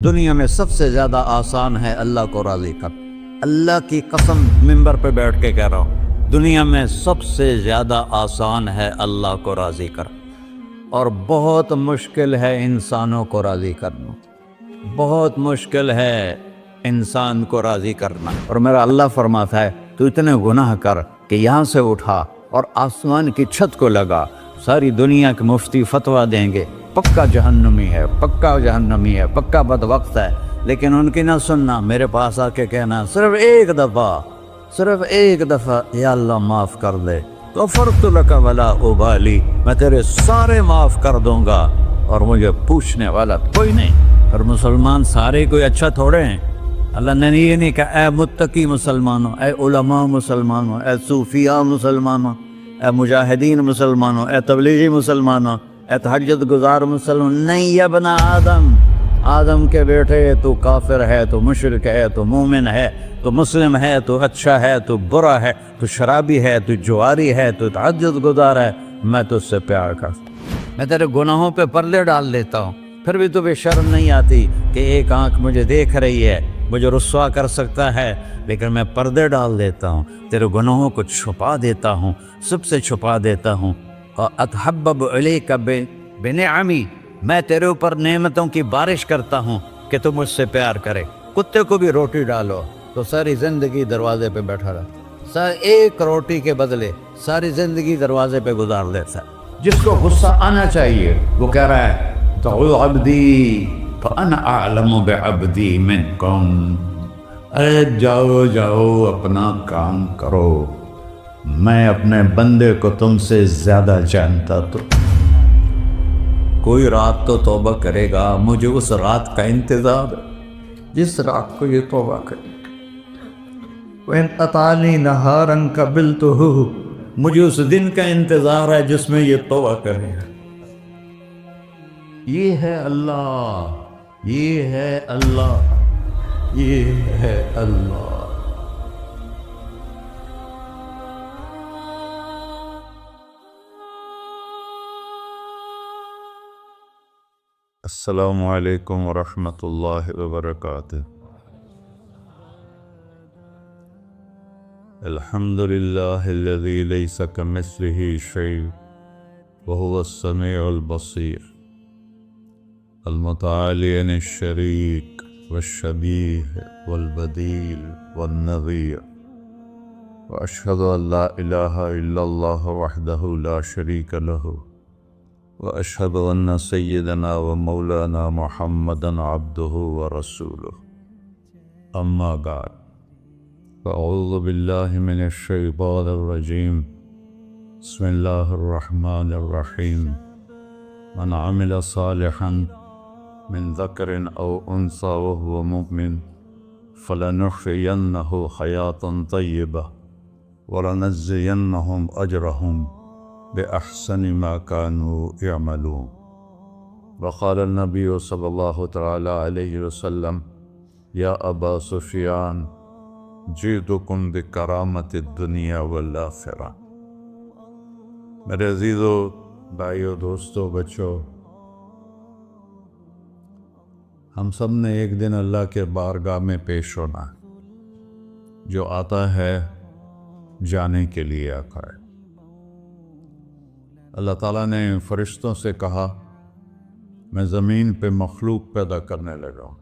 دنیا میں سب سے زیادہ آسان ہے اللہ کو راضی کر۔ اللہ کی قسم منبر پہ بیٹھ کے کہہ رہا ہوں، دنیا میں سب سے زیادہ آسان ہے اللہ کو راضی کر، اور بہت مشکل ہے انسانوں کو راضی کرنا، بہت مشکل ہے انسان کو راضی کرنا۔ اور میرا اللہ فرماتا ہے تو اتنے گناہ کر کہ یہاں سے اٹھا اور آسمان کی چھت کو لگا، ساری دنیا کے مفتی فتویٰ دیں گے پکا جہنمی ہے، پکا جہنمی ہے، پکا بدبخت ہے، لیکن ان کی نہ سننا، میرے پاس آ کے کہنا صرف ایک دفعہ یا اللہ معاف کر دے، غفرت لک ولا ابالی، میں تیرے سارے معاف کر دوں گا اور مجھے پوچھنے والا کوئی نہیں۔ اور مسلمان سارے کوئی اچھا تھوڑے ہیں، اللہ نے یہ نہیں کہا اے متقی مسلمانوں، اے علماء مسلمانوں، اے صوفیاء مسلمانوں، اے مجاہدین مسلمانوں، اے تبلیغی مسلمانوں، اے تہجد گزار مسلمان، نہیں یا ابن آدم کے بیٹے، تو کافر ہے، تو مشرک ہے، تو مومن ہے، تو مسلم ہے، تو اچھا ہے، تو برا ہے، تو شرابی ہے، تو جواری ہے، تو تہجد گزار ہے، میں تجھ سے پیار کرتا ہوں، میں تیرے گناہوں پہ پردے ڈال دیتا ہوں، پھر بھی تمہیں شرم نہیں آتی کہ ایک آنکھ مجھے دیکھ رہی ہے، مجھے رسوا کر سکتا ہے، لیکن میں پردے ڈال دیتا ہوں، تیرے گناہوں کو چھپا دیتا ہوں، سب سے چھپا دیتا ہوں۔ اتحبب علیک بنعمی، میں تیرے اوپر نعمتوں کی بارش کرتا ہوں کہ تم مجھ سے پیار کرے۔ کتے کو بھی روٹی ڈالو تو ساری زندگی دروازے پہ بیٹھا رہا، ایک روٹی کے بدلے ساری زندگی دروازے پہ گزار دیتا ہے۔ جس کو غصہ آنا چاہیے وہ کہہ رہا ہے تو عبدی فانا اعلم بعبدی منکم، اے جاؤ اپنا کام کرو، میں اپنے بندے کو تم سے زیادہ جانتا۔ تو کوئی رات تو توبہ کرے گا، مجھے اس رات کا انتظار ہے جس رات کو یہ توبہ کرے۔ وَإِنْ أَطَعَنِي نَهَارًا قَبِلْتُهُ، مجھے اس دن کا انتظار ہے جس میں یہ توبہ کرے گا۔ یہ ہے اللہ، یہ ہے اللہ، یہ ہے اللہ۔ السلام علیکم ورحمۃ اللہ وبرکاتہ۔ الحمد للہ الذی لیس کمثلہ شیء وہو السمیع البصیر، المتعالی عن الشریک والشبیہ والبدیل والنظیر، واشہد ان لا الہ الا اللہ وحدہ لا شریک لہ، واشہد ان سیدنا و مولانا محمدا عبدہ ورسولہ، اما بعد فاعوذ باللہ من الشیطان الرجیم، بسم اللہ الرحمن الرحیم، من عمل صالحا من ذکر او انثی وهو مؤمن فلنحیینہ حیاة طیبہ ولنجزینہم اجرہم بأحسن ما كانوا يعملون۔ وقال النبی صلی اللہ تعالی علیہ وسلم یا ابا سفیان جئتکم بکرامت الدنیا والآخرہ۔ میرے عزیزو، بھائیو، دوستو، بچو، ہم سب نے ایک دن اللہ کے بارگاہ میں پیش ہونا ہے۔ جو آتا ہے جانے کے لیے آتا ہے۔ اللہ تعالیٰ نے فرشتوں سے کہا میں زمین پہ مخلوق پیدا کرنے لگا ہوں،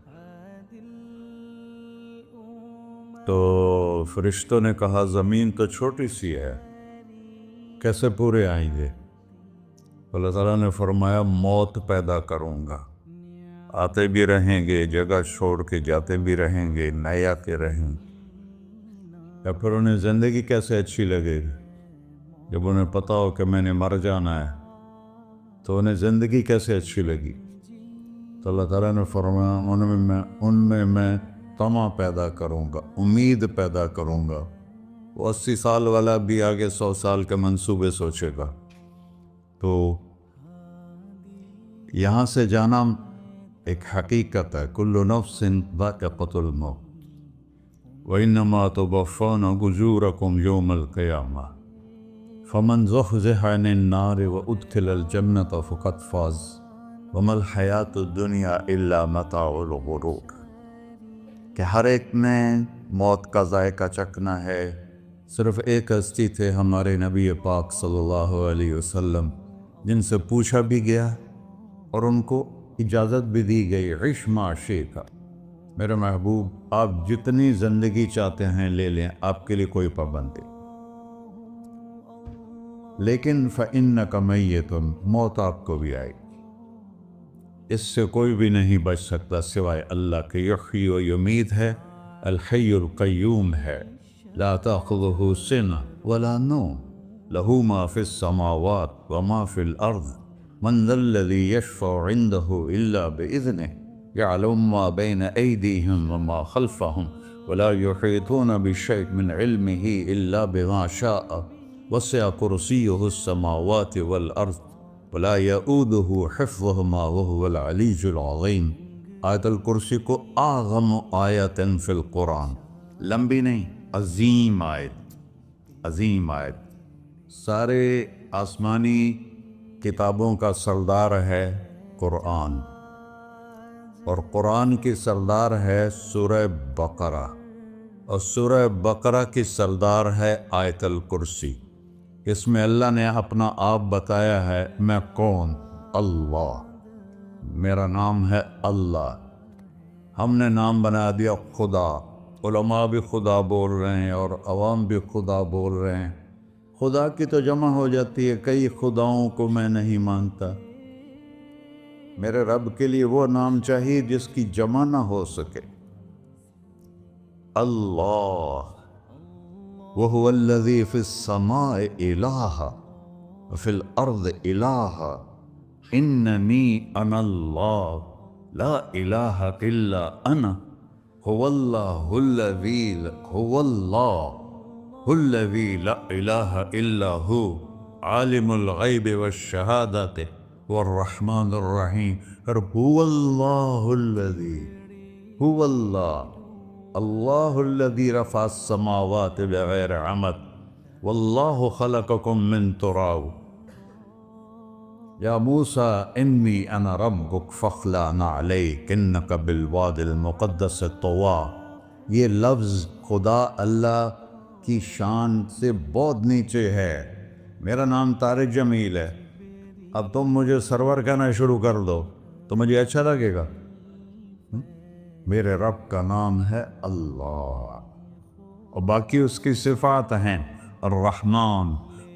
تو فرشتوں نے کہا زمین تو چھوٹی سی ہے، کیسے پورے آئیں گے؟ اللہ تعالیٰ نے فرمایا موت پیدا کروں گا، آتے بھی رہیں گے، جگہ چھوڑ کے جاتے بھی رہیں گے، نئے آتے رہیں گے۔ یا پھر انہیں زندگی کیسے اچھی لگے گی؟ جب انہیں پتا ہو کہ میں نے مر جانا ہے تو انہیں زندگی کیسے اچھی لگی؟ تو اللہ تعالیٰ نے فرمایا ان میں میں طمع پیدا کروں گا، امید پیدا کروں گا۔ وہ 80 سال والا بھی آگے 100 سال کے منصوبے سوچے گا۔ تو یہاں سے جانا ایک حقیقت ہے، کل نفس ذائقۃ الموت وانما توفون اجورکم یوم القیامہ، فمن زحزح عن النار وادخل الجنة فقد فاز وما الحیات الدنیا الا متاع الغرور، کہ ہر ایک نے موت کا ذائقہ چکھنا ہے۔ صرف ایک ہستی تھے ہمارے نبی پاک صلی اللہ علیہ وسلم، جن سے پوچھا بھی گیا اور ان کو اجازت بھی دی گئی، عش ما شئت، میرے محبوب آپ جتنی زندگی چاہتے ہیں لے لیں، آپ کے لیے کوئی پابندی، لیکن فإنک میت، موت آپ کو بھی آئے گی، اس سے کوئی بھی نہیں بچ سکتا سوائے اللہ کے۔ یحیی و یمیت ہے، الحی القیوم ہے، لا تأخذہ سنہ ولا نوم، لہ ما فی السماوات وما فی الارض، من ذا الذی یشفع عنده الا بإذنہ، يعلم ما بين أيديهم وما خلفهم ولا يحيطون بشيء من علمه إلا بما شاء، وسع كرسيه السماوات والأرض ولا يؤوده حفظهما وهو العلي العظيم۔ آیت الکرسی کو اعظم آیت فی القرآن، لمبی نہیں، عظیم آیت، عظیم آیت، سارے آسمانی کتابوں کا سردار ہے قرآن، اور قرآن کی سردار ہے سورہ بقرہ، اور سورہ بقرہ کی سردار ہے آیت الکرسی۔ اس میں اللہ نے اپنا آپ بتایا ہے، میں کون؟ اللہ، میرا نام ہے اللہ۔ ہم نے نام بنا دیا خدا، علماء بھی خدا بول رہے ہیں اور عوام بھی خدا بول رہے ہیں۔ خدا کی تو جمع ہو جاتی ہے، کئی خداؤں کو میں نہیں مانتا، میرے رب کے لیے وہ نام چاہیے جس کی جمع نہ ہو سکے۔ اللہ، وَهُوَ الَّذِي فِي السَّمَاءِ إِلَٰهًا وَفِي الْأَرْضِ إِلَٰهًا إِنَّنِي أَنَا اللَّهُ لَا إِلَٰهَ إِلَّا أَنَا هُوَ اللَّهُ الَّذِي لَا إِلَٰهَ إِلَّا هُوَ عَالِمُ الْغَيْبِ وَالشَّهَادَةِ والرحمن الرحیم۔ اور هو اللہ الذی، هو اللہ الذی رفع السماوات بغیر عمد واللہ خلقکم من تراب، یا موسیٰ انی انا ربک فاخلع نعلیک انک بالوادی المقدس طویٰ۔ یہ لفظ خدا اللہ کی شان سے بہت نیچے ہے۔ میرا نام طارق جمیل ہے، اب تم مجھے سرور کہنا شروع کر دو تو مجھے اچھا لگے گا؟ میرے رب کا نام ہے اللہ، اور باقی اس کی صفات ہیں الرحمن،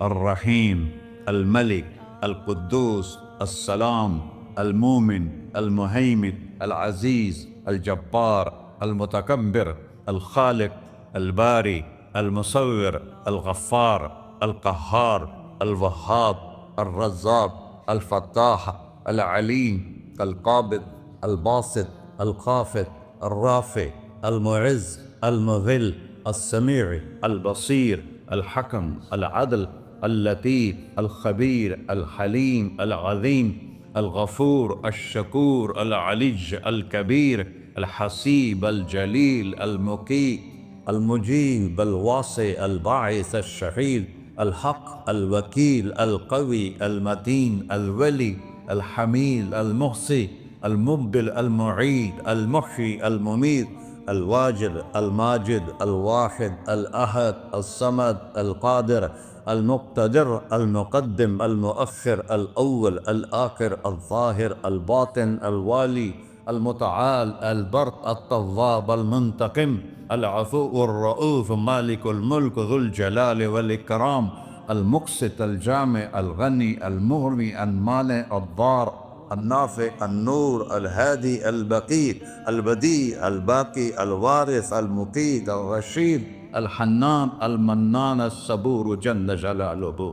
الرحیم، الملک، القدوس، السلام، المومن، المہیمن، العزیز، الجبار، المتکبر، الخالق، الباری، المصور، الغفار، القہار، الوہاب، الرزاق، الفتاح، العلیم، القابض، الباسط، الخافض، الرافع، المعز، المذل، السمیع، البصیر، الحکم، العدل، اللطیف، الخبیر، الحلیم، العظیم، الغفور، الشکور، العلی، الکبیر، الحسیب، الجلیل، المقیت، المجیب، الواسع، الباعث، الشہید، الحق، الوکیل، القوی، المتین، الولی، الحمید، المحصی، المبدل، المعید، المحیی، الممیت، الواجد، الماجد، الواحد، الأحد، الصمد، القادر، المقتدر، المقدم، المؤخر، الأول، الآخر، الظاهر، الباطن، الوالي، المتعال، البر، التواب، المنتقم، العفو، الرؤوف، مالك الملك، ذو الجلال والإكرام، المقسط، الجامع، الغني، المغني، المانع، الضار، النافع، النور، الهادي، البقي، البديع، الباقي، الوارث، المقيت، الرشيد، الحنان، المنان، الصبور جل جلالہ۔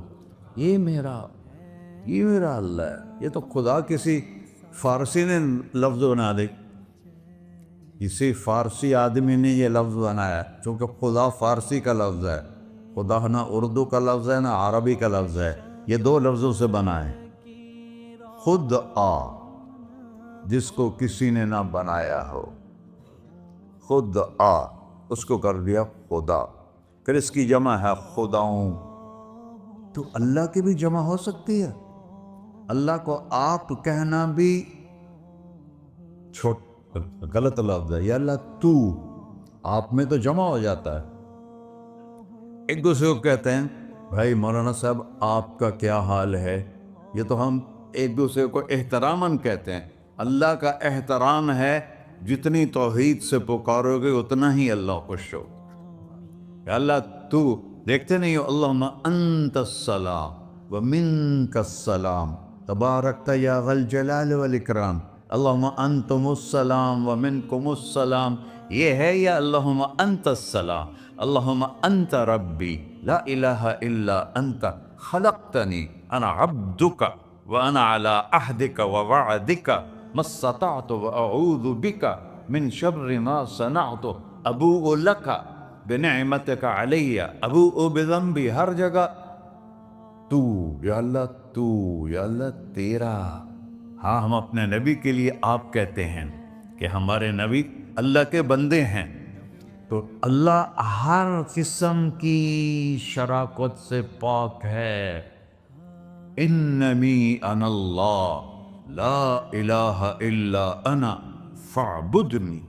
یہ میرا اللہ ہے۔ یہ تو خدا کسی فارسی نے لفظ بنا دی، کسی فارسی آدمی نے یہ لفظ بنایا، چونکہ خدا فارسی کا لفظ ہے، خدا نہ اردو کا لفظ ہے نہ عربی کا لفظ ہے، یہ دو لفظوں سے بنا ہے۔ خود آ، جس کو کسی نے نہ بنایا ہو، خود آ، اس کو کر دیا خدا، پھر اس کی جمع ہے خداؤں۔ تو اللہ کی بھی جمع ہو سکتی ہے، اللہ کو آپ کہنا بھی چھوٹ غلط لفظ ہے، یا اللہ تو، آپ میں تو جمع ہو جاتا ہے۔ ایک دوسرے کو کہتے ہیں بھائی مولانا صاحب آپ کا کیا حال ہے، یہ تو ہم ایک دوسرے کو احتراماً کہتے ہیں۔ اللہ کا احترام ہے جتنی توحید سے پکارو گے اتنا ہی اللہ خوش ہو۔ کہ اللہ تو، دیکھتے نہیں ہو اللہم انت السلام ومنک السلام تبارکت یا ذا الجلال والاکرام، اللہم انتم السلام ومنکم السلام، یہ ہے یا اللہم انت السلام، اللہم انت ربی لا الہ الا انت خلقتنی انا عبدک وانا علی عہدک ووعدک ما استطعت واعوذ بک من شر ما صنعت ابوء لک بنعمتک علی ابوء بذنبی، ہر جگہ تو، یا اللہ تو، یا اللہ تیرا۔ ہاں ہم اپنے نبی کے لیے آپ کہتے ہیں کہ ہمارے نبی اللہ کے بندے ہیں، تو اللہ ہر قسم کی شراکت سے پاک ہے۔ اننی انا اللہ لا الہ الا انا فاعبدنی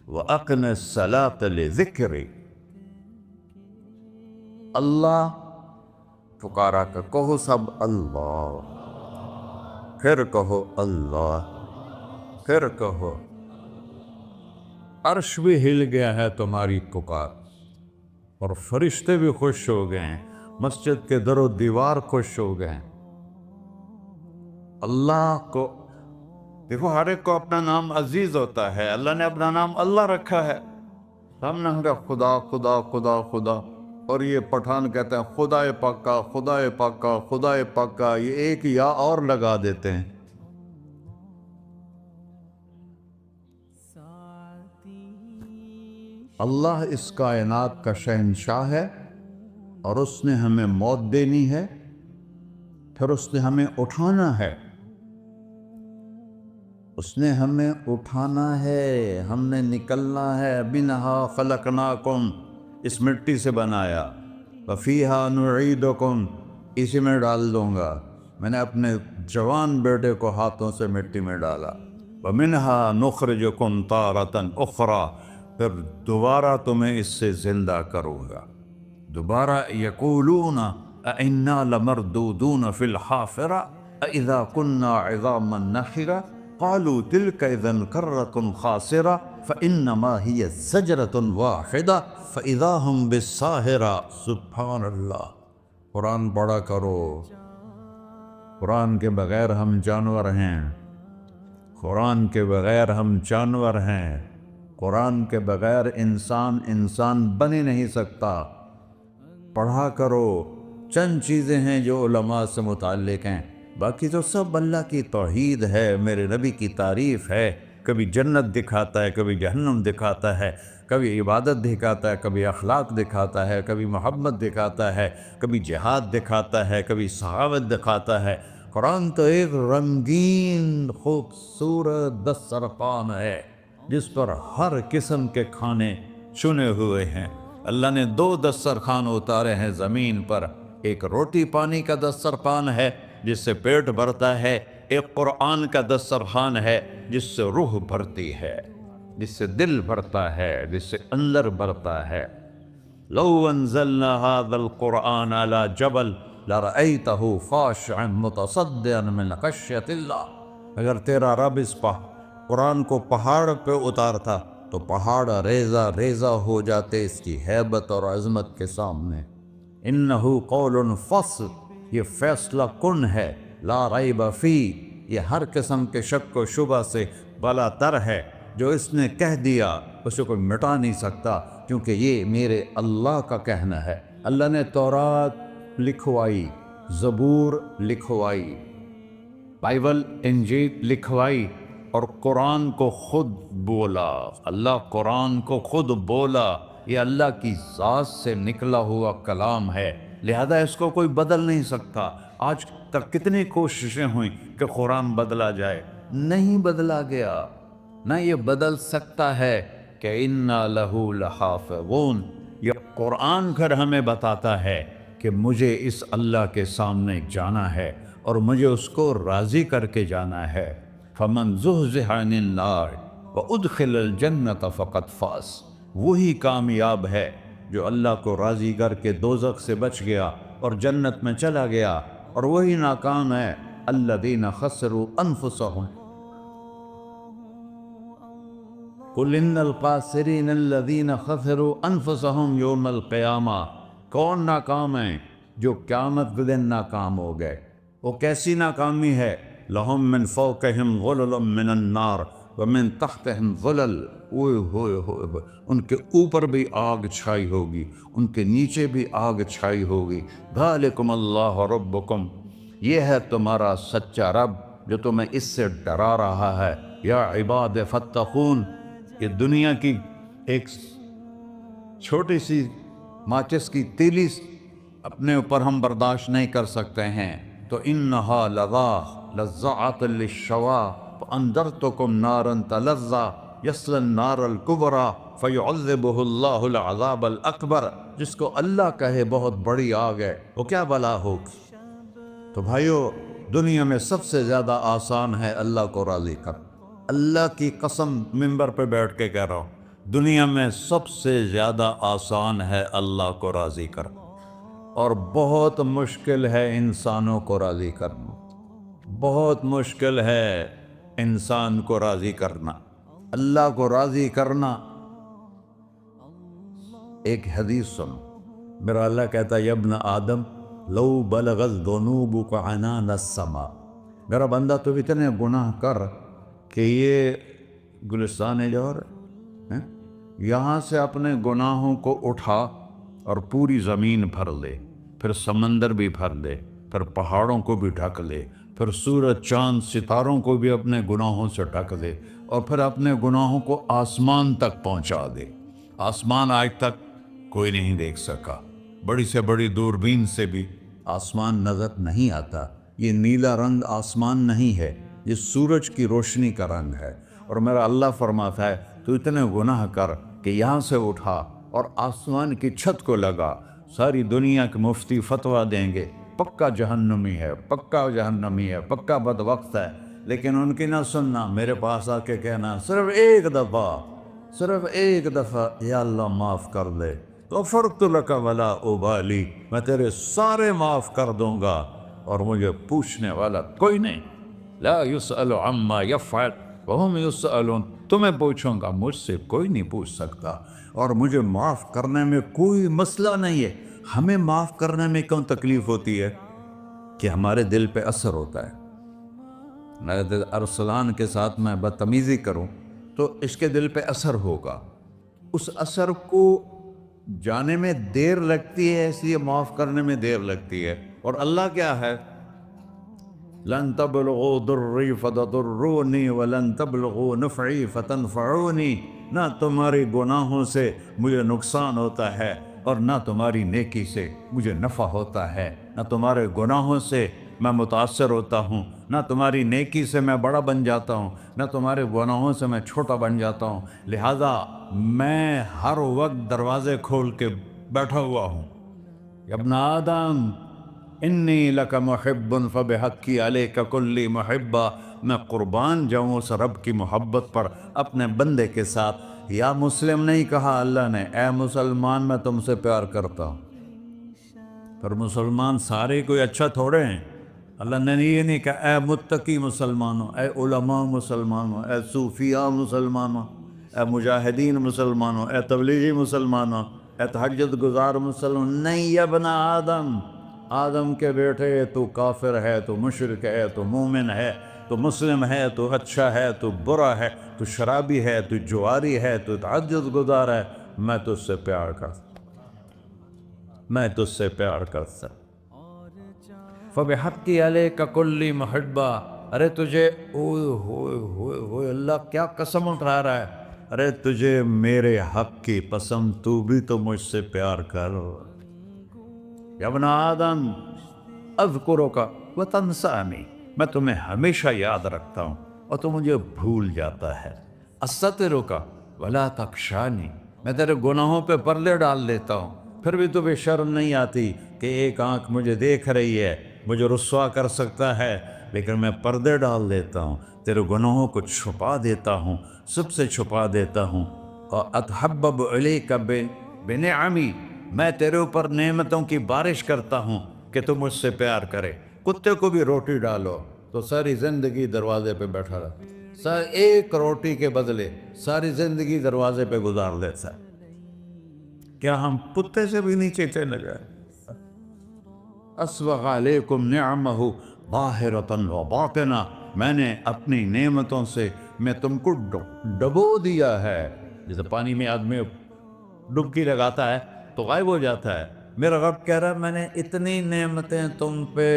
واقم الصلاۃ لذکری۔ اللہ پکارا کر، کہو سب اللہ، پھر کہو اللہ، پھر کہو۔ عرش بھی ہل گیا ہے تمہاری پکار، اور فرشتے بھی خوش ہو گئے ہیں، مسجد کے در و دیوار خوش ہو گئے ہیں۔ اللہ کو دیکھو، ہر ایک کو اپنا نام عزیز ہوتا ہے، اللہ نے اپنا نام اللہ رکھا ہے۔ ہم نے کہا خدا خدا خدا خدا، اور یہ پٹھان کہتے ہیں خدا پاکا خدا پاکا خدا پاکا، یہ ایک یا اور لگا دیتے ہیں۔ اللہ اس کائنات کا شہنشاہ ہے، اور اس نے ہمیں موت دینی ہے، پھر اس نے ہمیں اٹھانا ہے، اس نے ہمیں اٹھانا ہے، ہم نے نکلنا ہے۔ منہا خلقناکم، اس مٹی سے بنایا، وفیہا نعیدکم، اسی میں ڈال دوں گا۔ میں نے اپنے جوان بیٹے کو ہاتھوں سے مٹی میں ڈالا۔ ومنہا نخرجکم تارۃ اخری، پھر دوبارہ تمہیں اس سے زندہ کروں گا۔ دوبارہ یقولون اَإِنَّا لَمَرْدُودُونَ فِي الْحَافِرَةِ أَإِذَا كُنَّا عِظَامًا نَخِرَةً قَالُوا تِلْكَ إِذًا كَرَّةٌ خَاسِرَةٌ فَإِنَّمَا هِيَ زَجْرَةٌ وَاحِدَةٌ فَإِذَا هُمْ بِالسَّاهِرَةِ۔ سبحان اللہ، قرآن پڑھا کرو۔ قرآن کے بغیر ہم جانور ہیں، قرآن کے بغیر ہم جانور ہیں، قرآن کے بغیر انسان بن ہی نہیں سکتا۔ پڑھا کرو۔ چند چیزیں ہیں جو علماء سے متعلق ہیں، باقی تو سب اللہ کی توحید ہے، میرے نبی کی تعریف ہے۔ کبھی جنت دکھاتا ہے، کبھی جہنم دکھاتا ہے، کبھی عبادت دکھاتا ہے، کبھی اخلاق دکھاتا ہے، کبھی محبت دکھاتا ہے، کبھی جہاد دکھاتا ہے، کبھی سخاوت دکھاتا ہے۔ قرآن تو ایک رنگین خوبصورت دسترخوان ہے جس پر ہر قسم کے کھانے چنے ہوئے ہیں۔ اللہ نے 2 دسترخوان اتارے ہیں زمین پر، ایک روٹی پانی کا دسترخوان ہے جس سے پیٹ بھرتا ہے، ایک قرآن کا دسترخوان ہے جس سے روح بھرتی ہے، جس سے دل بھرتا ہے، جس سے اندر بھرتا ہے۔ لو انزلنا هذا القرآن على جبل لرأيته خاشعا متصدعا من خشية اللہ، اگر تیرا رب اس قرآن کو پہاڑ پہ اتارتا تو پہاڑ ریزہ ریزہ ہو جاتے اس کی ہیبت اور عظمت کے سامنے۔ انہو قول فصل، یہ فیصلہ کن ہے، لا ریب فی، یہ ہر قسم کے شک و شبہ سے بلا تر ہے۔ جو اس نے کہہ دیا اسے کوئی مٹا نہیں سکتا، کیونکہ یہ میرے اللہ کا کہنا ہے۔ اللہ نے تورات لکھوائی، زبور لکھوائی، بائبل انجیل لکھوائی، اور قرآن کو خود بولا۔ اللہ قرآن کو خود بولا، یہ اللہ کی ذات سے نکلا ہوا کلام ہے، لہذا اس کو کوئی بدل نہیں سکتا۔ آج تک کتنی کوششیں ہوئیں کہ قرآن بدلا جائے، نہیں بدلا گیا، نہ یہ بدل سکتا ہے کہ اِنَّا لَهُ لَحَافِظُونَ۔ یہ قرآن پھر ہمیں بتاتا ہے کہ مجھے اس اللہ کے سامنے جانا ہے اور مجھے اس کو راضی کر کے جانا ہے۔ فَمَنْ زُحْزِحَ عَنِ النَّارِ وَأُدْخِلَ الْجَنَّةَ فَقَدْ فَازَ، وہی کامیاب ہے جو اللہ کو راضی کر کے دوزخ سے بچ گیا اور جنت میں چلا گیا، اور وہی ناکام ہے الَّذِينَ خَسِرُوا أَنفُسَهُمْ قُلْ إِنَّ الْخَاسِرِينَ الَّذِينَ خَسِرُوا أَنفُسَهُمْ يَوْمَ الْقِيَامَةِ، کون ناکام ہیں؟ جو قیامت کے دن ناکام ہو گئے۔ وہ کیسی ناکامی ہے؟ لَهُم مِّن فَوْقِهِمْ ظُلُلٌ مِّنَ النَّارِ وَمِن تَحْتِهِمْ ظُلَلٌ، اوئے ہوئے ہوئے، ان کے اوپر بھی آگ چھائی ہوگی، ان کے نیچے بھی آگ چھائی ہوگی۔ ذَلِكُمُ اللَّهُ رَبُّكُمْ، یہ ہے تمہارا سچا رب جو تمہیں اس سے ڈرا رہا ہے۔ یا عباد فاتقون، یہ دنیا کی ایک چھوٹی سی ماچس کی تیلی اپنے اوپر ہم برداشت نہیں کر سکتے ہیں، تو انہا لظیٰ لذعۃ للشوا فانذرتکم نارا تلظیٰ یصلی النار الکبریٰ فیعذبہ اللہ العذاب الاکبر، جس کو اللہ کہے بہت بڑی آگ ہے وہ کیا بلا ہوگی۔ تو بھائیو، دنیا میں سب سے زیادہ آسان ہے اللہ کو راضی کر، اللہ کی قسم منبر پہ بیٹھ کے کہہ رہا ہوں، دنیا میں سب سے زیادہ آسان ہے اللہ کو راضی کر، اور بہت مشکل ہے انسانوں کو راضی کرنا، بہت مشکل ہے انسان کو راضی کرنا۔ اللہ کو راضی کرنا، ایک حدیث سنو، میرا اللہ کہتا ہے یا ابن آدم لو بلغت ذنوبک عنان السماء، میرا بندہ تو اتنے گناہ کر کہ یہ گلستان جوہر ہے، یہاں سے اپنے گناہوں کو اٹھا اور پوری زمین بھر لے، پھر سمندر بھی بھر لے، پھر پہاڑوں کو بھی ڈھک لے، پھر سورج چاند ستاروں کو بھی اپنے گناہوں سے ڈھک دے، اور پھر اپنے گناہوں کو آسمان تک پہنچا دے۔ آسمان آج تک کوئی نہیں دیکھ سکا، بڑی سے بڑی دوربین سے بھی آسمان نظر نہیں آتا۔ یہ نیلا رنگ آسمان نہیں ہے، یہ سورج کی روشنی کا رنگ ہے۔ اور میرا اللہ فرماتا ہے تو اتنے گناہ کر کہ یہاں سے اٹھا اور آسمان کی چھت کو لگا، ساری دنیا کے مفتی فتویٰ دیں گے پکا جہنمی ہے، پکا جہنمی ہے، پکا بدبخت ہے، لیکن ان کی نہ سننا، میرے پاس آ کے کہنا صرف ایک دفعہ یا اللہ معاف کر دے، غفرت لک ولا ابالی، میں تیرے سارے معاف کر دوں گا اور مجھے پوچھنے والا کوئی نہیں۔ لا یسأل عما یفعل وہم یسألون، تمہیں پوچھوں گا، مجھ سے کوئی نہیں پوچھ سکتا، اور مجھے معاف کرنے میں کوئی مسئلہ نہیں ہے۔ ہمیں معاف کرنے میں کیوں تکلیف ہوتی ہے؟ کہ ہمارے دل پہ اثر ہوتا ہے۔ میرے ارسلان کے ساتھ میں بدتمیزی کروں تو اس کے دل پہ اثر ہوگا، اس اثر کو جانے میں دیر لگتی ہے، اس لیے معاف کرنے میں دیر لگتی ہے۔ اور اللہ کیا ہے؟ لن تبلغوا ضری فتضرونی ولن تبلغوا نفعی فتنفعونی، نہ تمہاری گناہوں سے مجھے نقصان ہوتا ہے اور نہ تمہاری نیکی سے مجھے نفع ہوتا ہے، نہ تمہارے گناہوں سے میں متاثر ہوتا ہوں، نہ تمہاری نیکی سے میں بڑا بن جاتا ہوں، نہ تمہارے گناہوں سے میں چھوٹا بن جاتا ہوں، لہذا میں ہر وقت دروازے کھول کے بیٹھا ہوا ہوں۔ یا ابن آدم انی لک محب فبحقی علیک کلی محبہ، میں قربان جاؤں اس رب کی محبت پر اپنے بندے کے ساتھ۔ یا مسلم نہیں کہا اللہ نے، اے مسلمان میں تم سے پیار کرتا ہوں۔ پر مسلمان سارے کوئی اچھا تھوڑے ہیں، اللہ نے یہ نہیں کہا اے متقی مسلمانوں، اے علماء مسلمانوں، اے صوفیاء مسلمانوں، اے مجاہدین مسلمانوں، اے تبلیغی مسلمانوں، اے تہجد گزار مسلمان، نہیں یا ابن آدم، آدم کے بیٹے، تو کافر ہے، تو مشرک ہے، تو مومن ہے، تو مسلم ہے، تو اچھا ہے، تو برا ہے، تو شرابی ہے، تو جواری ہے، تو تہجد گزار ہے، میں تجھ سے پیار کرتا، میں تجھ سے پیار کرتا۔ فبحقی علیک کلی محبہ، ارے تجھے اوئے ہوئے ہوئے ہوئے، اللہ کیا قسم اٹھا رہا ہے، ارے تجھے میرے حق کی قسم، تو بھی تو مجھ سے پیار کر۔ یا ابن آدم اذکرک وتنسانی، میں تمہیں ہمیشہ یاد رکھتا ہوں اور تو مجھے بھول جاتا ہے۔ استترک ولا تخشانی، میں تیرے گناہوں پہ پردے ڈال دیتا ہوں، پھر بھی تمہیں شرم نہیں آتی کہ ایک آنکھ مجھے دیکھ رہی ہے، مجھے رسوا کر سکتا ہے، لیکن میں پردے ڈال دیتا ہوں تیرے گناہوں کو چھپا دیتا ہوں، سب سے چھپا دیتا ہوں. اور اتحبب علیک بنعمی، میں تیرے اوپر نعمتوں کی بارش کرتا ہوں کہ تم مجھ سے پیار کرے. کتے کو بھی روٹی ڈالو تو ساری زندگی دروازے پہ بیٹھا رہا، ایک روٹی کے بدلے ساری زندگی دروازے پہ گزار دیتا ہے. کیا ہم کتے سے بھی نیچے چلے گئے؟ اسبغ علیکم نعمہ ظاہرۃ و باطنہ، میں نے اپنی نعمتوں سے میں تم کو ڈبو دیا ہے. جیسے پانی میں آدمی ڈبکی لگاتا ہے تو غائب ہو جاتا ہے. میرا رب کہہ رہا ہے میں نے اتنی نعمتیں تم پہ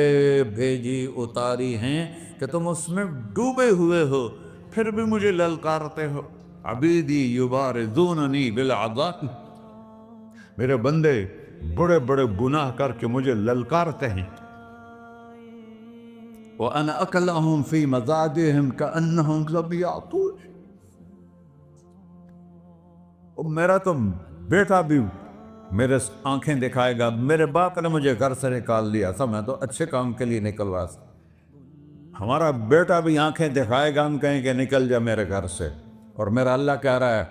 بھیجی اتاری ہیں کہ تم اس میں ڈوبے ہوئے ہو، پھر بھی مجھے للکارتے ہو. عبیدی یبارزوننی بالعذاب، میرے بندے بڑے بڑے گناہ کر کے مجھے للکارتے ہیں. وَأَنَا أَكْلَهُمْ فِي مَزَاجِهِمْ كَأَنَّهُمْ لَمْ يَعْطُونِ، میرا تو بیٹا بھی میرے آنکھیں دکھائے گا. میرے باپ نے مجھے گھر سے نکال دیا تھا، میں تو اچھے کام کے لیے نکل رہا تھا. ہمارا بیٹا بھی آنکھیں دکھائے گا، ہم کہیں کہ نکل جا میرے گھر سے. اور میرا اللہ کہہ رہا ہے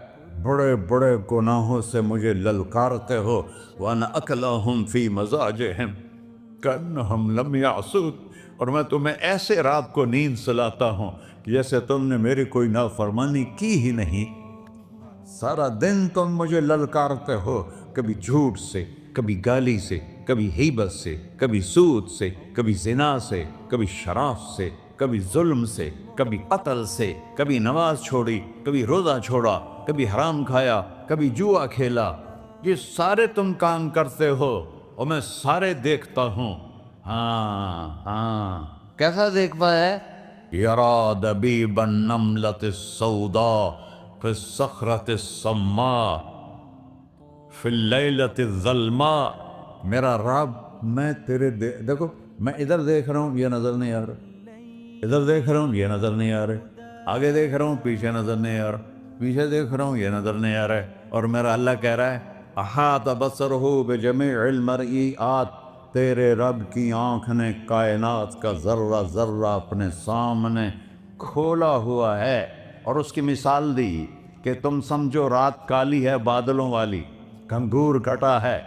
بڑے بڑے گناہوں سے مجھے للکارتے ہو. وَأَنَا أَكْلَهُمْ فِي مَزَاجِهِمْ كَأَنَّهُمْ لَمْ يَعْصُونِ، اور میں تمہیں ایسے رات کو نیند سلاتا ہوں کہ جیسے تم نے میری کوئی نافرمانی کی ہی نہیں. سارا دن تم مجھے للکارتے ہو، کبھی جھوٹ سے، کبھی گالی سے، کبھی غیبت سے، کبھی سود سے، کبھی زنا سے، کبھی شراب سے، کبھی ظلم سے، کبھی قتل سے، کبھی نماز چھوڑی، کبھی روزہ چھوڑا، کبھی حرام کھایا، کبھی جوا کھیلا. یہ سارے تم کام کرتے ہو اور میں سارے دیکھتا ہوں. ہاں کیسا دیکھتا ہے؟ یرا دبیب النملۃ السوداء فی الصخرۃ الصماء فی اللیلۃ الظلماء. میرا رب میں تیرے دیکھو، میں ادھر دیکھ رہا ہوں یہ نظر نہیں آ رہا، ادھر دیکھ رہا ہوں یہ نظر نہیں آ رہا، آگے دیکھ رہا ہوں پیچھے نظر نہیں آ رہا، پیچھے دیکھ رہا ہوں یہ نظر نہیں آ رہا ہے. اور میرا اللہ کہہ رہا ہے احاط بصرہ بجمیع المرئیات، تیرے رب کی آنکھ نے کائنات کا ذرہ ذرہ اپنے سامنے کھولا ہوا ہے. اور اس کی مثال دی کہ تم سمجھو رات کالی ہے بادلوں والی، گھنگور گھٹا ہے،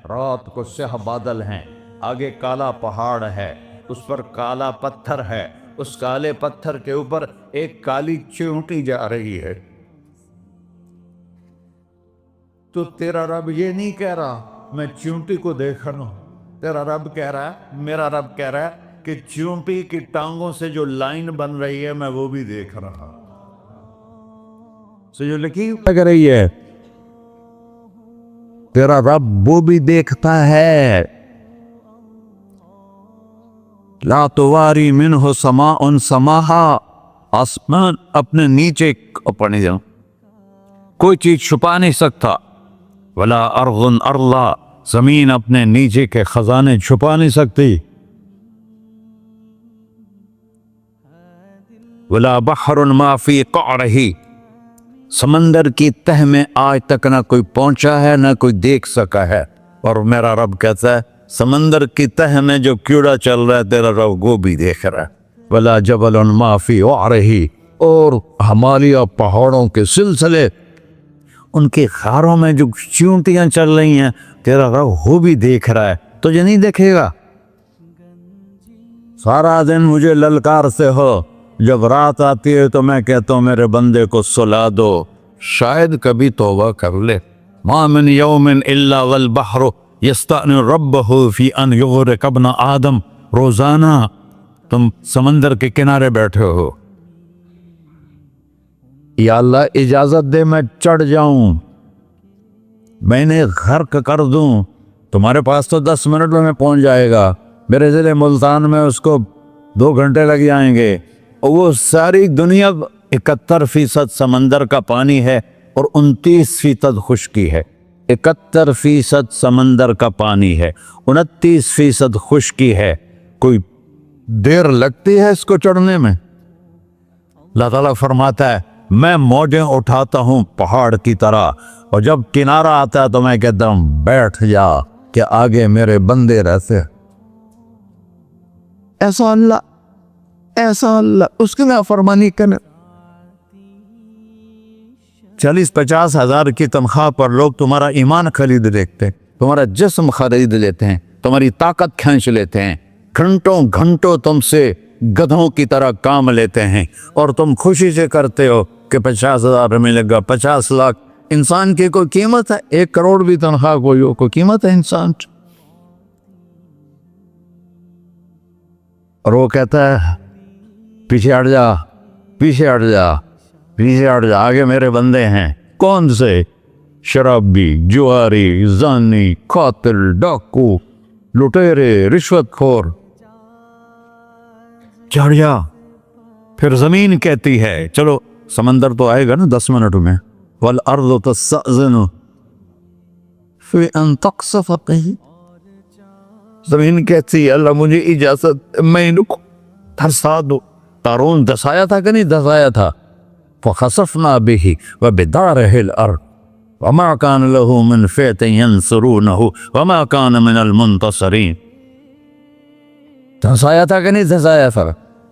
رات کو سیاہ بادل ہیں، آگے کالا پہاڑ ہے، اس پر کالا پتھر ہے، اس کالے پتھر کے اوپر ایک کالی چیونٹی جا رہی ہے. تو تیرا رب یہ نہیں کہہ رہا میں چیونٹی کو دیکھ رہا ہوں، تیرا رب کہہ رہا ہے، میرا رب کہہ رہا ہے کہ چیونٹی کی ٹانگوں سے جو لائن بن رہی ہے میں وہ بھی دیکھ رہا ہوں. جو لکیر لگ رہی ہے تیرا رب وہ بھی دیکھتا ہے. لا تواری منہ سماء سماہا، آسمان اپنے نیچے پڑھنے جاؤں کوئی چیز چھپا نہیں سکتا. ولا ارض ارضا، زمین اپنے نیچے کے خزانے چھپا نہیں سکتی. ولا بحر ما فی قعرہ، سمندر کی تہ میں آج تک نہ کوئی پہنچا ہے نہ کوئی دیکھ سکا ہے. اور میرا رب کہتا ہے سمندر کی تہ میں جو کیڑا چل رہا ہے تیرا رب وہ بھی دیکھ رہا ہے. ولا جبل ما فی وعرہ، اور ہمالیہ پہاڑوں کے سلسلے ان کے خاروں میں جو چیونٹیاں چل رہی ہیں تیرا رب وہ بھی دیکھ رہا ہے. تجھے نہیں دیکھے گا؟ سارا دن مجھے للکار سے ہو، جب رات آتی ہے تو میں کہتا ہوں میرے بندے کو سلا دو، شاید کبھی توبہ کر لے. ما من یوم الا والبحر یستأذن ربہ فی ان یغرق ابن آدم. روزانہ تم سمندر کے کنارے بیٹھے ہو، یا اللہ اجازت دے میں چڑھ جاؤں، میں نے غرق کر دوں. تمہارے پاس تو 10 منٹ میں پہنچ جائے گا، میرے ضلع ملتان میں اس کو 2 گھنٹے لگ جائیں گے. اور وہ ساری دنیا 71% سمندر کا پانی ہے اور 29% خشکی ہے. 71% سمندر کا پانی ہے، 29% خشکی ہے. کوئی دیر لگتی ہے اس کو چڑھنے میں؟ اللہ تعالیٰ فرماتا ہے میں موجیں اٹھاتا ہوں پہاڑ کی طرح، اور جب کنارہ آتا ہے تو میں کہتا ہوں بیٹھ جا کہ آگے میرے بندے رہتے. ایسا اللہ ایسا اللہ اس کی نافرمانی کرنا. 40-50 ہزار کی تنخواہ پر لوگ تمہارا ایمان خرید لیتے ہیں, تمہارا جسم خرید لیتے ہیں, تمہاری طاقت کھینچ لیتے ہیں, گھنٹوں گھنٹوں تم سے گدھوں کی طرح کام لیتے ہیں, اور تم خوشی سے کرتے ہو کہ 50,000 ملے گا, 50 لاکھ. انسان کی کوئی قیمت ہے؟ 1 کروڑ بھی تنخواہ کوئی قیمت ہے انسان؟ اور وہ کہتا ہے پیچھے ہٹ جا, پیچھے ہٹ جا, پیچھے ہٹ جا, آگے میرے بندے ہیں. کون سے؟ شرابی, جواری, زانی, قاتل, ڈاکو, لٹیرے, رشوت خور. چڑھ جا. پھر زمین کہتی ہے چلو سمندر تو آئے گا نا 10 منٹ میں. والارض تستأذن فی ان تقصف قیل. زمین کہتی ہے اللہ مجھے اجازت, میں ان کو دھسا دو. قارون دھسایا تھا کہ نہیں دھسایا تھا؟ فخسفنا به وبداره الارض وما كان له من فئة ينصرونه وما كان من المنتصرين. دھسایا تھا کہ نہیں دھسایا تھا؟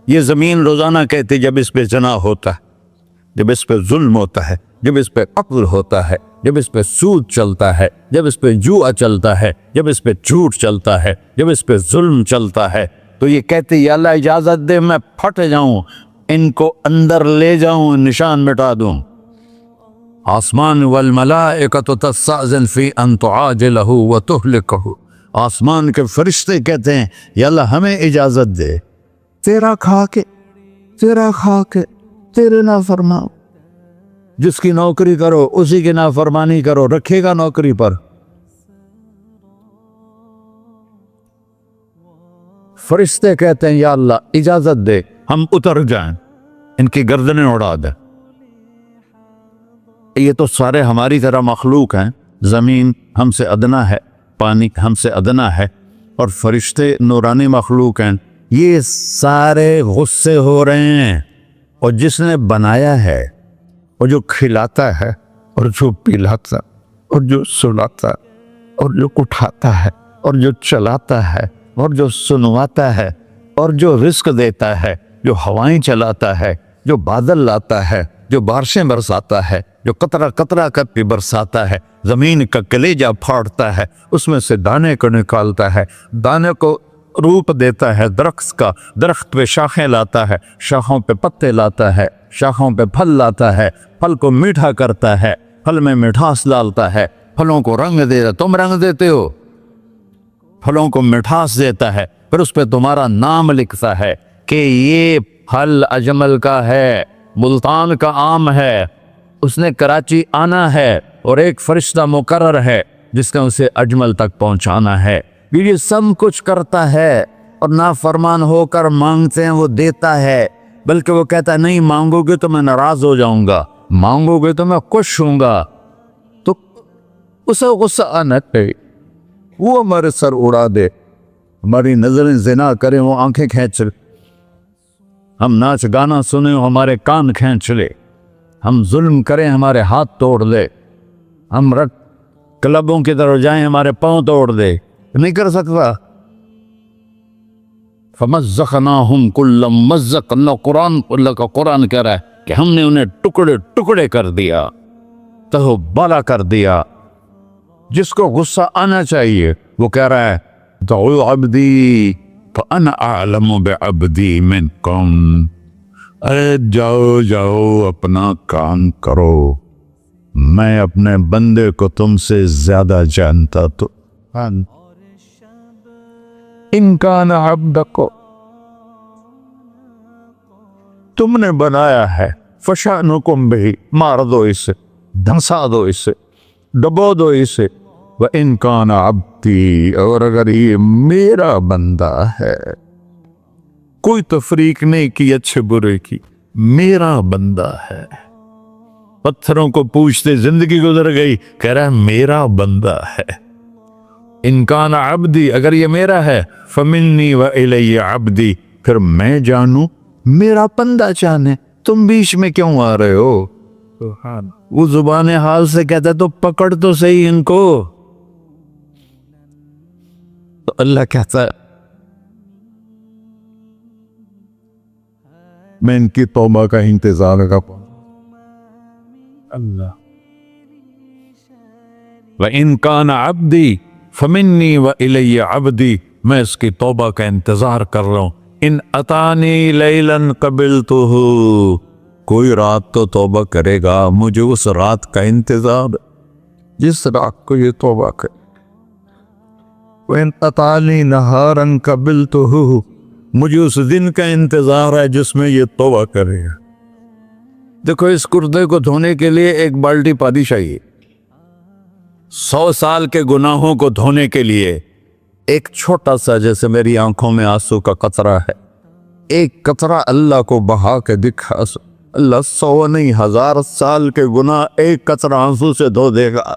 یہ زمین روزانہ کہتی جب اس پہ زنا ہوتا ہے, جب اس پہ ظلم ہوتا ہے, جب اس پہ قتل ہوتا ہے, جب اس پہ سود چلتا ہے, جب اس پہ جوا چلتا ہے, جب اس پہ جھوٹ چلتا ہے, جب اس پہ ظلم چلتا ہے, تو یہ کہتے یا اللہ اجازت دے میں پھٹ جاؤں, ان کو اندر لے جاؤں, نشان مٹا دوں. آسمان والملائکۃ تستأذن فی ان تعاجلہ وتہلکہ. آسمان کے فرشتے کہتے ہیں یا اللہ ہمیں اجازت دے, تیرا کھا کے تیرے نافرمان. جس کی نوکری کرو اسی کی نافرمانی کرو, رکھے گا نوکری پر. فرشتے کہتے ہیں یا اللہ اجازت دے ہم اتر جائیں, ان کی گردنیں اڑا دیں. یہ تو سارے ہماری طرح مخلوق ہیں. زمین ہم سے ادنا ہے, پانی ہم سے ادنا ہے, اور فرشتے نورانی مخلوق ہیں. یہ سارے غصے ہو رہے ہیں, اور جس نے بنایا ہے, اور جو کھلاتا ہے, اور جو پلاتا, اور جو سلاتا, اور جو اٹھاتا ہے, اور جو چلاتا ہے, اور جو سنواتا ہے, اور جو رزق دیتا ہے, جو ہوائیں چلاتا ہے, جو بادل لاتا ہے, جو بارشیں برساتا ہے, جو قطرہ قطرہ کر کے برساتا ہے, زمین کا کلیجہ پھاڑتا ہے, اس میں سے دانے کو نکالتا ہے, دانے کو روپ دیتا ہے درخت کا, درخت پہ شاخیں لاتا ہے, شاخوں پہ پتے لاتا ہے, شاخوں پہ پھل لاتا ہے, پھل کو میٹھا کرتا ہے, پھل میں مٹھاس ڈالتا ہے, پھلوں کو رنگ دیتا. تم رنگ دیتے ہو, پھلوں کو مٹھاس دیتا ہے, پھر اس پہ تمہارا نام لکھتا ہے کہ یہ پھل اجمل کا ہے, ملتان کا آم ہے, اس نے کراچی آنا ہے, اور ایک فرشتہ مقرر ہے جس نے اسے اجمل تک پہنچانا ہے. یہ سب کچھ کرتا ہے, اور نافرمان ہو کر مانگتے ہیں وہ دیتا ہے, بلکہ وہ کہتا ہے نہیں مانگو گے تو میں ناراض ہو جاؤں گا, مانگو گے تو میں خوش ہوں گا. تو اسے غصہ آنا چاہیے, وہ ہمارے سر اڑا دے, ہماری نظریں زنا کریں وہ آنکھیں کھینچ لے, ہم ناچ گانا سنیں ہمارے کان کھینچ لے, ہم ظلم کریں ہمارے ہاتھ توڑ دے, ہم رٹ کلبوں کی طرف جائیں ہمارے پاؤں توڑ دے. نہیں کر سکتا. فَمَزَّقْنَاهُمْ كُلَّ مُمَزَّقٍ. اللہ کا قرآن کہہ رہا ہے کہ ہم نے انہیں ٹکڑے ٹکڑے کر دیا, تہو بالا کر دیا. جس کو غصہ آنا چاہیے وہ کہہ رہا ہے دعوا عبدی فأنا أعلم بعبدی منکم. ارے جاؤ جاؤ اپنا کام کرو, میں اپنے بندے کو تم سے زیادہ جانتا. تو ان کان عبدک, تم نے بنایا ہے, فشانکم بہ, مار دو اسے, دھنسا دو اسے, ڈبو دو اسے. وَإِن كَانَ عَبْدِي, اور اگر یہ میرا بندہ ہے, کوئی تفریق نہیں کی اچھے برے کی, میرا بندہ ہے. پتھروں کو پوچھتے زندگی گزر گئی, کہہ رہا ہے میرا بندہ ہے. ان کان عبدی, اگر یہ میرا ہے, فمنی والی عبدی, پھر میں جانوں میرا بندہ جانے, تم بیچ میں کیوں آ رہے ہو؟ وہ زبان حال سے کہتا ہے تو پکڑ تو صحیح ان کو. تو اللہ کہتا ہے میں ان کی توبہ کا انتظار کروں. اللہ وَإِن كَانَ عَبْدِي فَمِنِّي وَإِلَيَّ عَبْدِي، میں اس کی توبہ کا انتظار کر رہا ہوں. ان اتانی لیلاً قبلتہ، کوئی رات تو توبہ کرے گا، مجھے اس رات کا انتظار جس رات کو یہ توبہ کرے. وَإِنْ أَطَانِي نَهَارًا قَبِلْتُهُ، مجھے اس دن کا انتظار ہے جس میں یہ توبہ کرے گا. دیکھو اس کردے کو دھونے کے لیے ایک بالٹی پانی چاہیے. 100 سال کے گناہوں کو دھونے کے لیے ایک چھوٹا سا، جیسے میری آنکھوں میں آنسو کا قطرہ ہے، ایک قطرہ اللہ کو بہا کے دکھا، اللہ 100 نہیں 1000 سال کے گناہ ایک قطرہ آنسو سے دھو دے گا.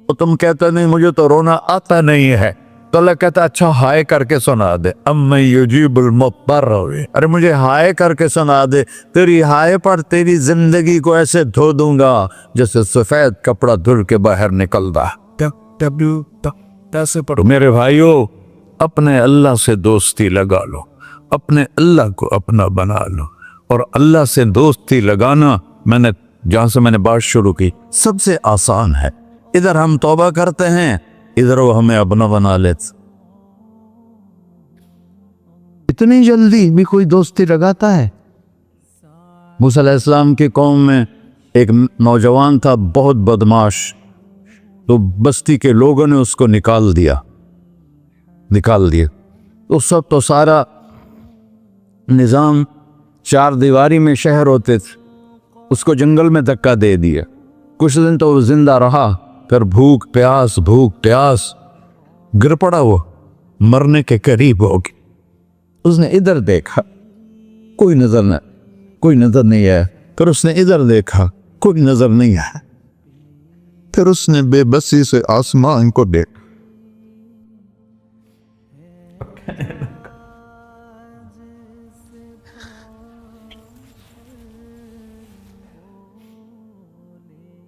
تو تم کہتے نہیں مجھے تو رونا آتا نہیں ہے، تو اللہ کہتا اچھا ہائے کر کے سنا دے. اَمَّن يُجِيبُ الْمُضْطَرَّ، ارے مجھے ہائے کر کے سنا دے، تیری ہائے پر تیری زندگی کو ایسے دھو دوں گا جیسے سفید کپڑا دھل کے باہر نکلتا. میرے بھائیو، اپنے اللہ سے دوستی لگا لو، اپنے اللہ کو اپنا بنا لو. اور اللہ سے دوستی لگانا، جہاں سے میں نے بات شروع کی، سب سے آسان ہے. ادھر ہم توبہ کرتے ہیں، ادھر وہ ہمیں اپنا بنا لیتے. اتنی جلدی بھی کوئی دوستی لگاتا ہے؟ موسیٰ علیہ السلام کی قوم میں ایک نوجوان تھا بہت بدماش، تو بستی کے لوگوں نے اس کو نکال دیا. اس وقت تو سارا نظام 4 دیواری میں شہر ہوتے تھے، اس کو جنگل میں دھکا دے دیا. کچھ دن تو وہ زندہ رہا، پھر بھوک پیاس گر پڑا، وہ مرنے کے قریب ہو گیا. اس نے ادھر دیکھا، کوئی نظر نہیں آیا. پھر اس نے ادھر دیکھا، کوئی نظر نہیں آیا. پھر اس نے بے بسی سے آسمان کو دیکھا.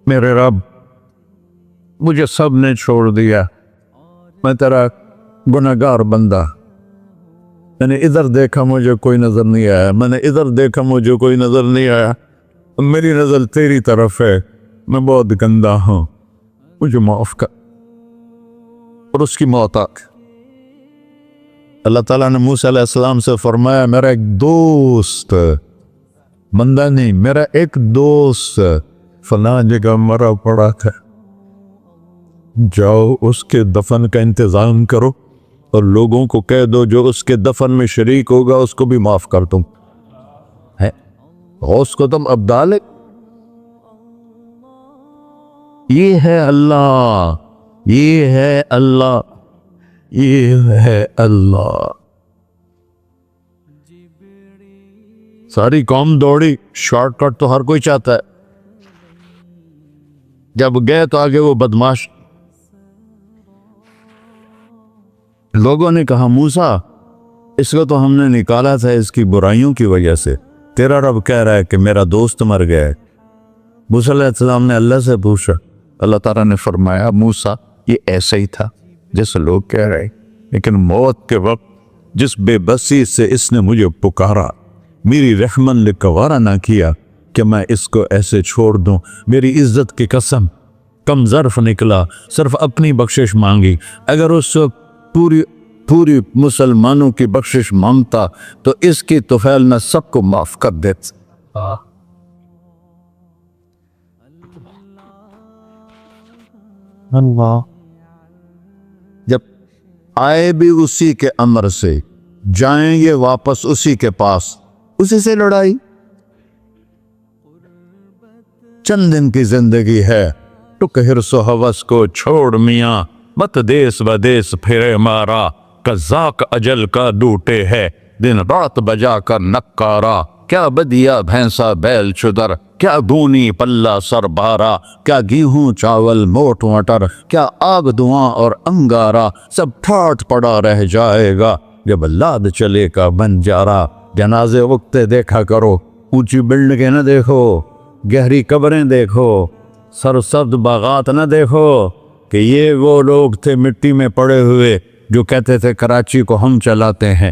میرے رب، مجھے سب نے چھوڑ دیا، میں تیرا گناہگار بندہ. میں نے ادھر دیکھا مجھے کوئی نظر نہیں آیا، میں نے ادھر دیکھا مجھے کوئی نظر نہیں آیا. میری نظر تیری طرف ہے، میں بہت گندا ہوں، مجھے معاف کر. اور اس کی موت آ گئی. اللہ تعالیٰ نے موسیٰ علیہ السلام سے فرمایا میرا ایک دوست، بندہ نہیں، میرا ایک دوست فلاں جگہ مرا پڑا تھا، جاؤ اس کے دفن کا انتظام کرو اور لوگوں کو کہہ دو جو اس کے دفن میں شریک ہوگا اس کو بھی معاف کر دوں. غوث کو تم ابدال. یہ ہے اللہ، یہ ہے اللہ، یہ ہے اللہ. ساری قوم دوڑی، شارٹ کٹ تو ہر کوئی چاہتا ہے. جب گئے تو آگے وہ بدماش. لوگوں نے کہا موسیٰ اس کو تو ہم نے نکالا تھا اس کی برائیوں کی وجہ سے، تیرا رب کہہ رہا ہے کہ میرا دوست مر گیا ہے. موسیٰ علیہ السلام نے اللہ سے پوچھا، اللہ تعالیٰ نے فرمایا موسیٰ یہ ایسا ہی تھا جیسے لوگ کہہ رہے، لیکن موت کے وقت جس بے بسی سے اس نے مجھے پکارا، میری رحمن نے گوارا نہ کیا کہ میں اس کو ایسے چھوڑ دوں. میری عزت کی قسم، کم ظرف نکلا، صرف اپنی بخشش مانگی. اگر اس پوری مسلمانوں کی بخشش مانگتا تو اس کی طفیل نہ سب کو معاف کر دیتا. اللہ جب آئے بھی اسی کے امر سے، جائیں گے واپس اسی کے پاس، اسی سے لڑائی. چند دن کی زندگی ہے، ٹک حرص و ہوس کو چھوڑ میاں، مت دیس بدیس پھرے مارا. قزاق اجل کا ڈوٹے ہے، دن رات بجا کر نکارا. کیا بدیا بھینسا بیل چدر، کیا گونی پلہ سر بارا. کیا گیہوں چاول موٹ مٹر، کیا آگ دھواں اور انگارا. سب ٹھاٹ پڑا رہ جائے گا جب لاد چلے کا بنجارا. جنازے اگتے دیکھا کرو، اونچی بلڈنگیں نہ دیکھو، گہری قبریں دیکھو، سرسبز باغات نہ دیکھو کہ یہ وہ لوگ تھے مٹی میں پڑے ہوئے جو کہتے تھے کراچی کو ہم چلاتے ہیں.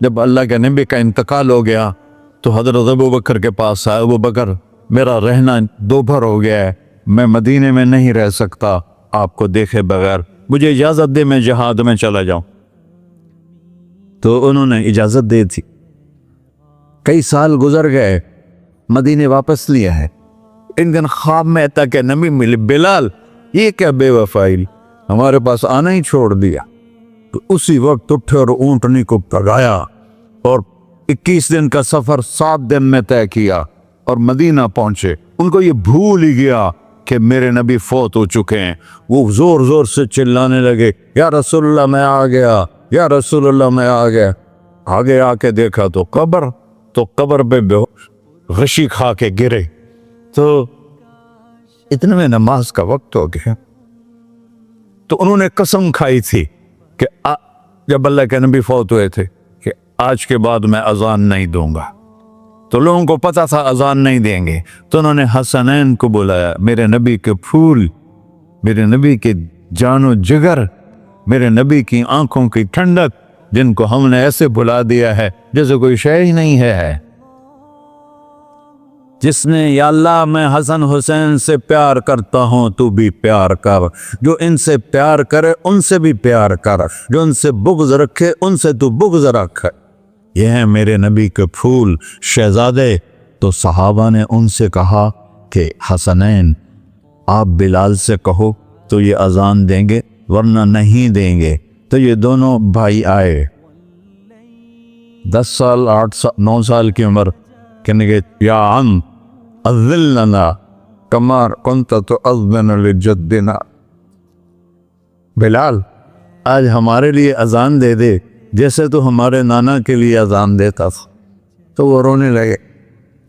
جب اللہ کے نبی کا انتقال ہو گیا تو حضرت ابو بکر کے پاس آیا، ابو بکر میرا رہنا دوپہر ہو گیا ہے، میں مدینے میں نہیں رہ سکتا آپ کو دیکھے بغیر، مجھے اجازت دے میں جہاد میں چلا جاؤں۔ تو انہوں نے اجازت دے تھی۔ کئی سال گزر گئے، مدینے واپس لیا ہے۔ ایک دن خواب میں تک نبی ملے، بلال یہ کیا بے وفائی، ہمارے پاس آنا ہی چھوڑ دیا۔ تو اسی وقت اٹھے اور اونٹنی کو پگایا اور 21 دن کا سفر 7 دن میں طے کیا اور مدینہ پہنچے۔ ان کو یہ بھول ہی گیا کہ میرے نبی فوت ہو چکے ہیں۔ وہ زور زور سے چلانے لگے، یا رسول اللہ میں آ گیا، یا رسول اللہ میں آ گیا۔ آگے آ کے دیکھا تو قبر پہ غشی کھا کے گرے۔ تو اتنے میں نماز کا وقت ہو گیا۔ تو انہوں نے قسم کھائی تھی کہ جب اللہ کے نبی فوت ہوئے تھے کہ آج کے بعد میں اذان نہیں دوں گا۔ تو لوگوں کو پتا تھا اذان نہیں دیں گے، تو انہوں نے حسنین کو بلایا، میرے نبی کے پھول، میرے نبی کے جان و جگر، میرے نبی کی آنکھوں کی ٹھنڈک، جن کو ہم نے ایسے بلا دیا ہے جیسے کوئی شے ہی نہیں ہے۔ جس نے یا اللہ میں حسن حسین سے پیار کرتا ہوں تو بھی پیار کر، جو ان سے پیار کرے ان سے بھی پیار کر، جو ان سے بغض رکھے ان سے تو بغض رکھ۔ یہ ہیں میرے نبی کے پھول شہزادے۔ تو صحابہ نے ان سے کہا کہ حسنین آپ بلال سے کہو تو یہ اذان دیں گے، ورنہ نہیں دیں گے۔ تو یہ دونوں بھائی آئے، 10 سال 8 سال 9 سال کی عمر، کہنے گے یا عم اذن لنا کما کنت تؤذن لجدنا، بلال آج ہمارے لیے اذان دے دے جیسے تو ہمارے نانا کے لیے اذان دیتا تھا۔ تو وہ رونے لگے،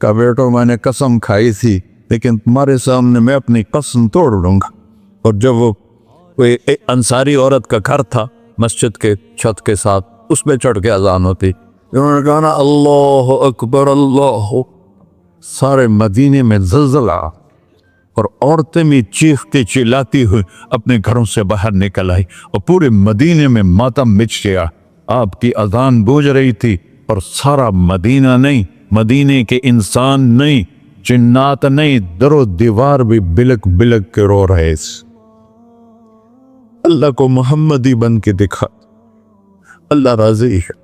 کہا بیٹو میں نے قسم کھائی تھی لیکن تمہارے سامنے میں اپنی قسم توڑ لوں گا۔ اور جب وہ کوئی انصاری عورت کا گھر تھا مسجد کے چھت کے ساتھ، اس پہ چڑھ کے اذان ہوتی، انہوں نے کہا نا اللہ اکبر اللہ، سارے مدینے میں زلزلہ، اور عورتیں بھی چیختی چلاتی ہوئی اپنے گھروں سے باہر نکل آئی، اور پورے مدینے میں ماتم مچ گیا۔ آپ کی اذان گونج رہی تھی اور سارا مدینہ نہیں، مدینے کے انسان نہیں، جنات نہیں، در و دیوار بھی بلک بلک کے رو رہے۔ اللہ کو محمدی بن کے دکھا، اللہ راضی ہے،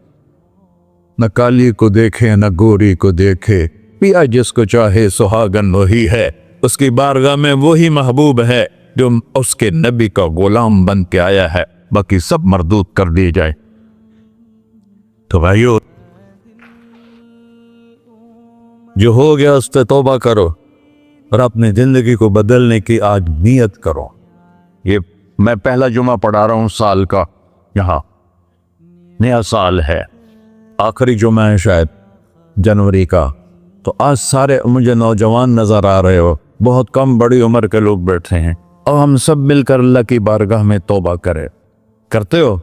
نہ کالی کو دیکھے نہ گوری کو دیکھے، پیا جس کو چاہے سہاگن وہی ہے، اس کی بارگاہ میں وہی محبوب ہے جو اس کے نبی کا غلام بن کے آیا ہے، باقی سب مردود کر دی جائے۔ تو بھائیو جو ہو گیا اس سے توبہ کرو اور اپنی زندگی کو بدلنے کی آج نیت کرو۔ یہ میں پہلا جمعہ پڑھا رہا ہوں سال کا، یہاں نیا سال ہے، آخری جمعہ ہے شاید جنوری کا۔ تو آج سارے مجھے نوجوان نظر آ رہے ہو، بہت کم بڑی عمر کے لوگ بیٹھے ہیں، اور ہم سب مل کر اللہ کی بارگاہ میں توبہ کرتے ہو؟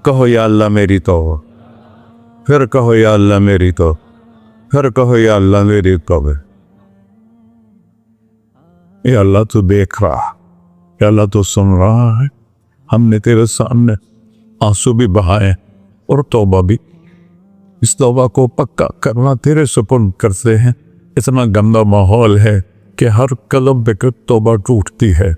کہو یا اللہ میری توبہ، پھر کہو یا اللہ میری توبہ، پھر کہو یا اللہ میری توبہ۔ یا اللہ تو دیکھ رہا، یا اللہ تو سن رہا ہے، ہم نے تیرے سامنے آنسو بھی بہائے اور توبہ بھی، اس توبہ کو پکا کرنا تیرے سپرد کرتے ہیں۔ اتنا گندا ماحول ہے کہ ہر قلب پہ توبہ ٹوٹتی ہے،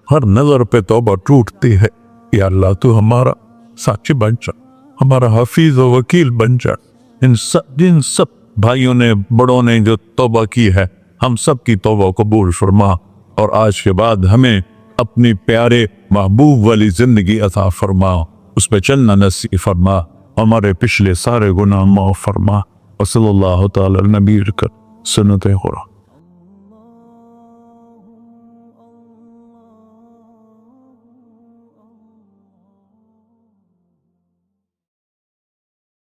ہر نظر پہ توبہ ٹوٹتی ہے۔ یا اللہ تو ہمارا ساتھی بن جا، ہمارا حفیظ و وکیل بن جا۔ جن سب بھائیوں نے بڑوں نے جو توبہ کی ہے، ہم سب کی توبہ قبول فرما، اور آج کے بعد ہمیں اپنی پیارے محبوب والی زندگی عطا فرما، اس پہ چلنا نصیب فرما، ہمارے پچھلے سارے گناہ معاف فرما۔ وصلی اللہ تعالی نبی کر سنت خورا۔